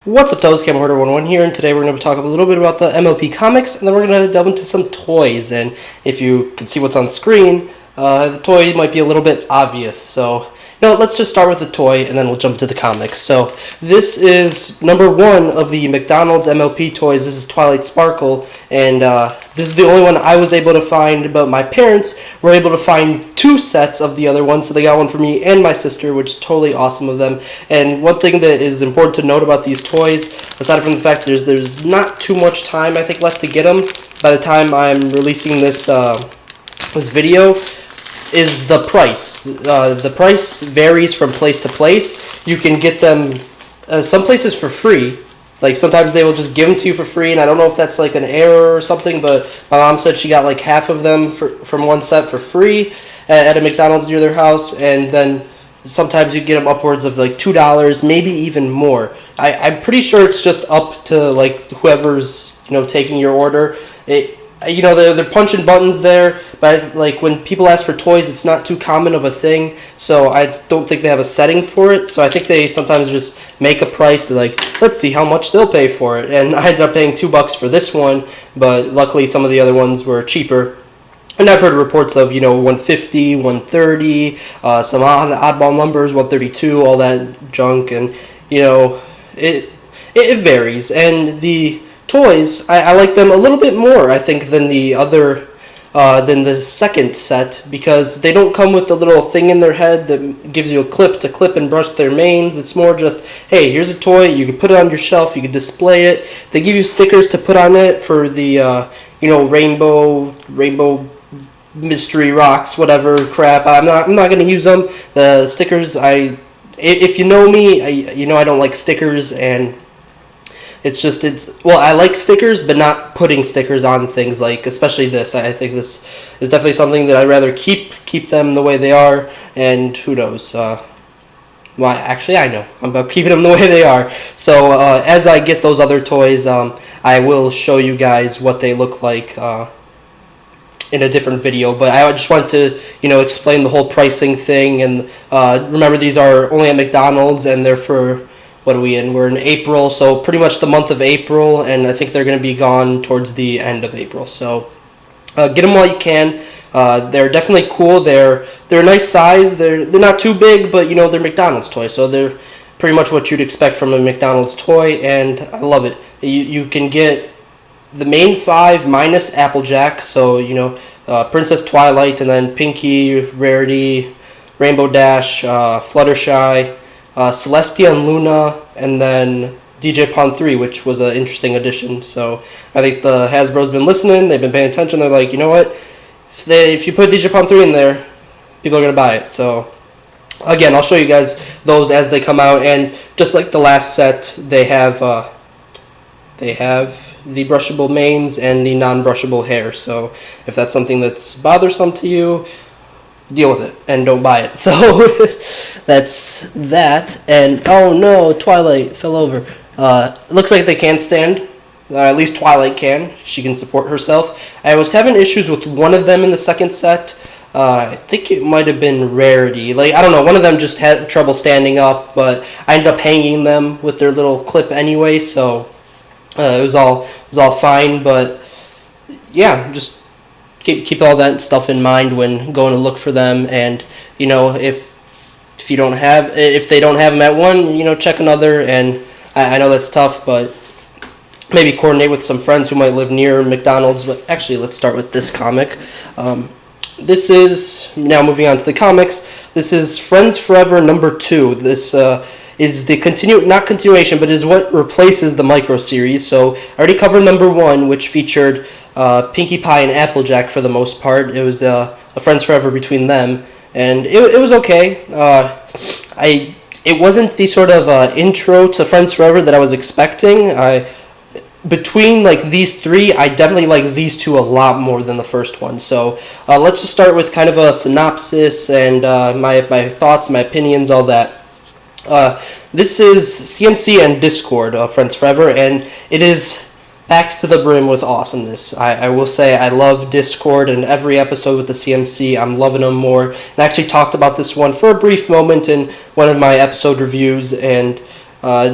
What's up, Toes? Camera101 here, and today we're going to talk a little bit about the MLP comics, and then we're going to delve into some toys. And if you can see what's on screen, the toy might be a little bit obvious. So, let's just start with the toy, and then we'll jump to the comics. So, this is number one of the McDonald's MLP toys. This is Twilight Sparkle, and this is the only one I was able to find, but my parents were able to find two sets of the other one, so they got one for me and my sister, which is totally awesome of them. And one thing that is important to note about these toys, aside from the fact there's not too much time, I think, left to get them by the time I'm releasing this video, is the price. The price varies from place to place. You can get them some places for free. Like, sometimes they will just give them to you for free, and I don't know if that's like an error or something, but my mom said she got like half of them from one set for free at a McDonald's near their house, and then sometimes you get them upwards of like $2, maybe even more. I'm pretty sure it's just up to like whoever's taking your order. They're punching buttons there, but like when people ask for toys, it's not too common of a thing, so I don't think they have a setting for it. So I think they sometimes just make a price. They're like, let's see how much they'll pay for it, and I ended up paying $2 for this one, but luckily some of the other ones were cheaper. And I've heard reports of, $150, $130, some oddball numbers, $132, all that junk, and it varies. And the toys, I like them a little bit more, I think, than the second set, because they don't come with the little thing in their head that gives you a clip to clip and brush their manes. It's more just, hey, here's a toy, you can put it on your shelf, you can display it. They give you stickers to put on it for the rainbow mystery rocks, whatever crap. I'm not gonna use them. The stickers, if you know me, I don't like stickers, and I like stickers, but not putting stickers on things, like especially this. I think this is definitely something that I'd rather keep them the way they are, and who knows. Actually, I know. I'm about keeping them the way they are. So as I get those other toys, I will show you guys what they look like in a different video, but I just want to explain the whole pricing thing. And remember, these are only at McDonald's, and they're for, what are we in? We're in April, so pretty much the month of April, and I think they're going to be gone towards the end of April. So get them while you can. They're definitely cool. They're a nice size. They're not too big, but they're McDonald's toys, so they're pretty much what you'd expect from a McDonald's toy, and I love it. You can get the main five minus Applejack, so Princess Twilight, and then Pinky, Rarity, Rainbow Dash, Fluttershy, Celestia and Luna, and then DJ Pawn 3, which was an interesting addition. So I think the Hasbro's been listening, they've been paying attention, they're like, you know what, if you put DJ Pawn 3 in there, people are going to buy it. So again, I'll show you guys those as they come out, and just like the last set, they have the brushable manes and the non-brushable hair. So if that's something that's bothersome to you, deal with it and don't buy it. So that's that. And oh no, Twilight fell over. Looks like they can stand. At least Twilight can. She can support herself. I was having issues with one of them in the second set. I think it might have been Rarity. Like, I don't know, one of them just had trouble standing up, but I ended up hanging them with their little clip anyway, so it was all fine. But yeah, just keep all that stuff in mind when going to look for them. And if they don't have them at one, check another. And I know that's tough, but maybe coordinate with some friends who might live near McDonald's. But actually, let's start with this comic. This is, now moving on to the comics, this is Friends Forever number 2. This is the not continuation, but is what replaces the micro series. So I already covered number 1, which featured Pinkie Pie and Applejack for the most part. It was a Friends Forever between them, and it was okay. It wasn't the sort of intro to Friends Forever that I was expecting. Between like these three, I definitely like these two a lot more than the first one. So let's just start with kind of a synopsis and my thoughts, my opinions, all that. This is CMC and Discord, Friends Forever, and it is packed to the brim with awesomeness. I will say I love Discord, and every episode with the CMC, I'm loving them more. And I actually talked about this one for a brief moment in one of my episode reviews, and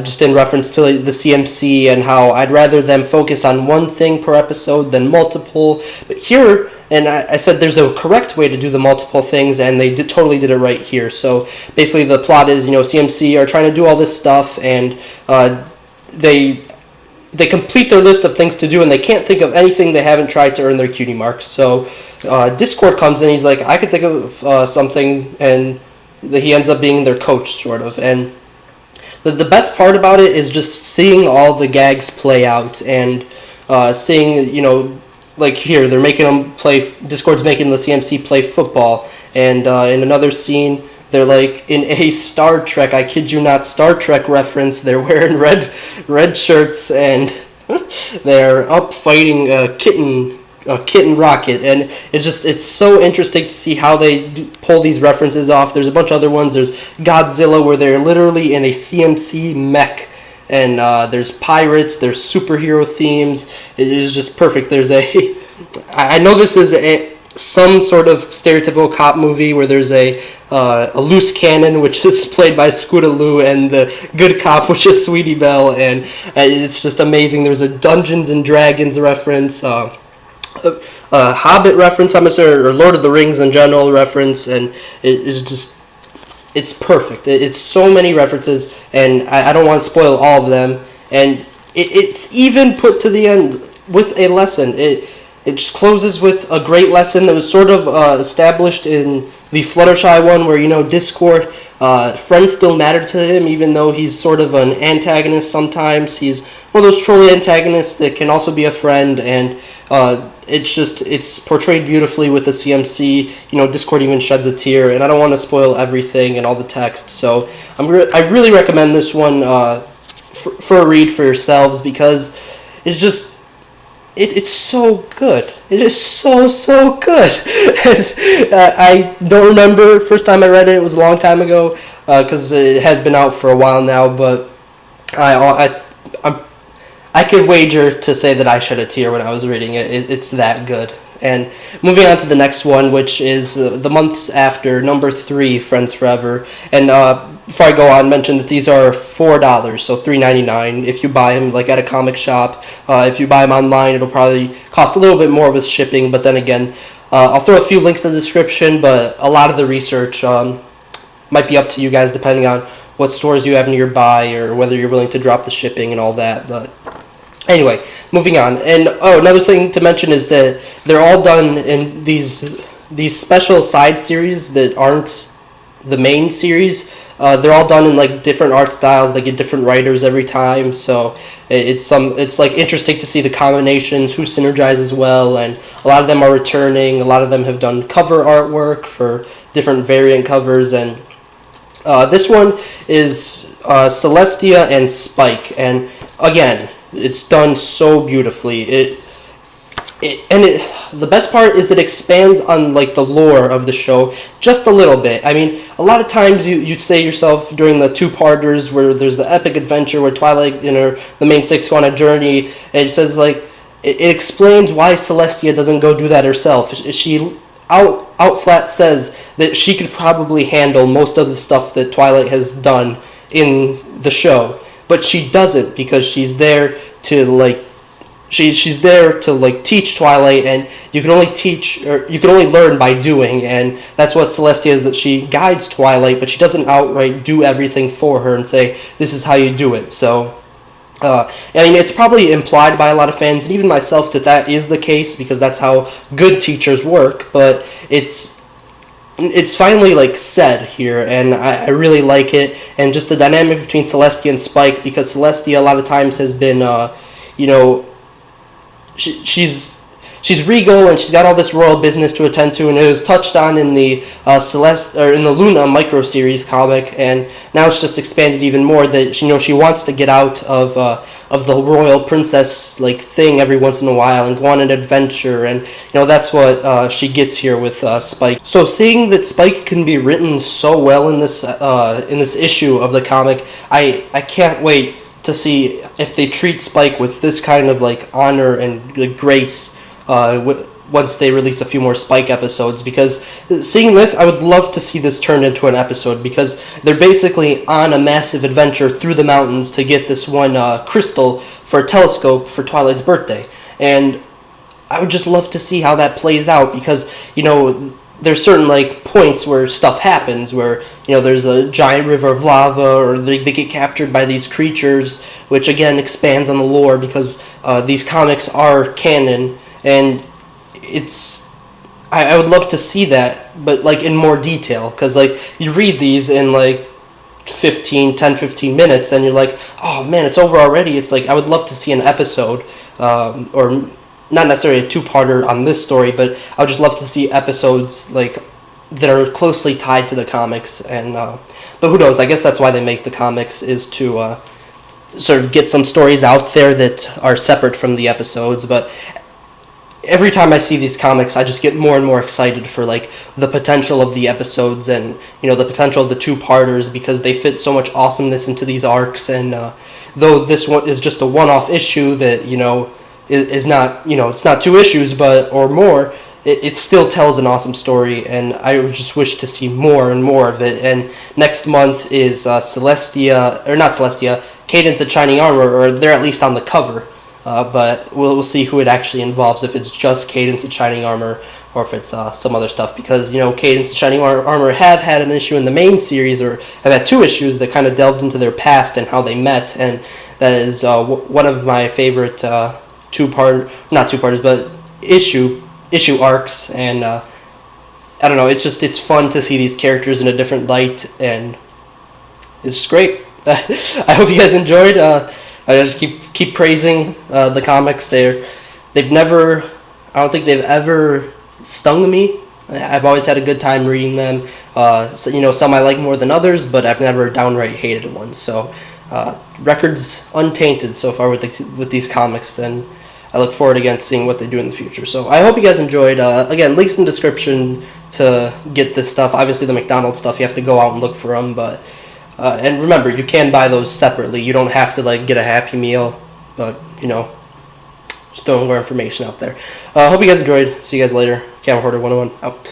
just in reference to the CMC and how I'd rather them focus on one thing per episode than multiple. But here, and I said there's a correct way to do the multiple things, and they totally did it right here. So basically the plot is, CMC are trying to do all this stuff, and they complete their list of things to do, and they can't think of anything they haven't tried to earn their cutie marks. So Discord comes in, he's like, I could think of something, and he ends up being their coach, sort of. And the best part about it is just seeing all the gags play out, and seeing, like here, they're making them play, Discord's making the CMC play football, and in another scene, they're like in a Star Trek, I kid you not, Star Trek reference, they're wearing red shirts, and they're up fighting a kitten rocket, and it's so interesting to see how they pull these references off. There's a bunch of other ones. There's Godzilla, where they're literally in a CMC mech, and there's pirates, there's superhero themes. It is just perfect. There's I know this is some sort of stereotypical cop movie where there's a loose cannon, which is played by Scootaloo, and the good cop, which is Sweetie Belle, and it's just amazing. There's a Dungeons and Dragons reference, Hobbit reference, I'm assuming, or Lord of the Rings in general reference, and it's perfect. It's so many references, and I don't want to spoil all of them, and it's even put to the end with a lesson. It just closes with a great lesson that was sort of established in the Fluttershy one, where, Discord, friends still matter to him, even though he's sort of an antagonist sometimes. He's one of those trolly antagonists that can also be a friend, and it's portrayed beautifully with the CMC. Discord even sheds a tear, and I don't want to spoil everything and all the text, so I really recommend this one for a read for yourselves, because it's so good. It is so good. And, I don't remember first time I read it. It was a long time ago, because it has been out for a while now, but I could wager to say that I shed a tear when I was reading it. It's that good. And moving on to the next one, which is the months after, number 3, Friends Forever. And before I go on, mention that these are $4, so $3.99 if you buy them like at a comic shop. If you buy them online, it'll probably cost a little bit more with shipping, but then again, I'll throw a few links in the description, but a lot of the research might be up to you guys depending on what stores you have nearby, or whether you're willing to drop the shipping and all that. But anyway, moving on. And another thing to mention is that they're all done in these special side series that aren't the main series. They're all done in like different art styles. They get different writers every time, so it's like interesting to see the combinations, who synergizes well, and a lot of them are returning. A lot of them have done cover artwork for different variant covers, and this one is Celestia and Spike, and again, it's done so beautifully. The best part is that it expands on like the lore of the show just a little bit. I mean, a lot of times you'd say yourself during the 2-parters where there's the epic adventure where Twilight and the main 6 go on a journey, and it says like it explains why Celestia doesn't go do that herself. She out flat says that she could probably handle most of the stuff that Twilight has done in the show, but she doesn't, because she's there to like she's there to like teach Twilight, and you can only learn by doing, and that's what Celestia is, that she guides Twilight, but she doesn't outright do everything for her and say this is how you do it. So I mean, it's probably implied by a lot of fans, and even myself, that is the case, because that's how good teachers work, but it's finally like said here, and I really like it, and just the dynamic between Celestia and Spike, because Celestia a lot of times has been she's regal, and she's got all this royal business to attend to, and it was touched on in the in the Luna micro series comic, and now it's just expanded even more that she wants to get out of the royal princess like thing every once in a while and go on an adventure, and that's what she gets here with Spike. So seeing that Spike can be written so well in this issue of the comic, I can't wait to see if they treat Spike with this kind of like honor and grace once they release a few more Spike episodes, because seeing this, I would love to see this turned into an episode, because they're basically on a massive adventure through the mountains to get this one crystal for a telescope for Twilight's birthday. And I would just love to see how that plays out, because, you know, there's certain, like, points where stuff happens, where, you know, there's a giant river of lava, or they get captured by these creatures, which, again, expands on the lore, because these comics are canon, and I would love to see that, but, like, in more detail, because, like, you read these in, like, 15 minutes, and you're like, oh, man, it's over already. It's like, I would love to see an episode, or not necessarily a two-parter on this story, but I would just love to see episodes, like, that are closely tied to the comics. And but who knows? I guess that's why they make the comics, is to sort of get some stories out there that are separate from the episodes. But every time I see these comics, I just get more and more excited for, like, the potential of the episodes, and, you know, the potential of the two-parters, because they fit so much awesomeness into these arcs. And though this one is just a one-off issue that, you know, is not, you know, it's not 2 issues but or more, it still tells an awesome story, and I just wish to see more and more of it. And next month is Celestia, or not Celestia, Cadence at Shining Armor, or they're at least on the cover, but we'll see who it actually involves, if it's just Cadence at Shining Armor, or if it's some other stuff, because, you know, Cadence at Shining Armor have had an issue in the main series, or have had 2 issues that kind of delved into their past and how they met, and that is one of my favorite not two-parters, but issue arcs. And I don't know, it's fun to see these characters in a different light, and it's just great. I hope you guys enjoyed. I just keep praising the comics. I don't think they've ever stung me. I've always had a good time reading them. So, you know, some I like more than others, but I've never downright hated one. So records untainted so far with these comics, and I look forward again to seeing what they do in the future. So I hope you guys enjoyed. Again, links in the description to get this stuff. Obviously, the McDonald's stuff, you have to go out and look for them. But and remember, you can buy those separately. You don't have to, like, get a Happy Meal. But, you know, just throwing more information out there. Hope you guys enjoyed. See you guys later. Camera Hoarder 101 out.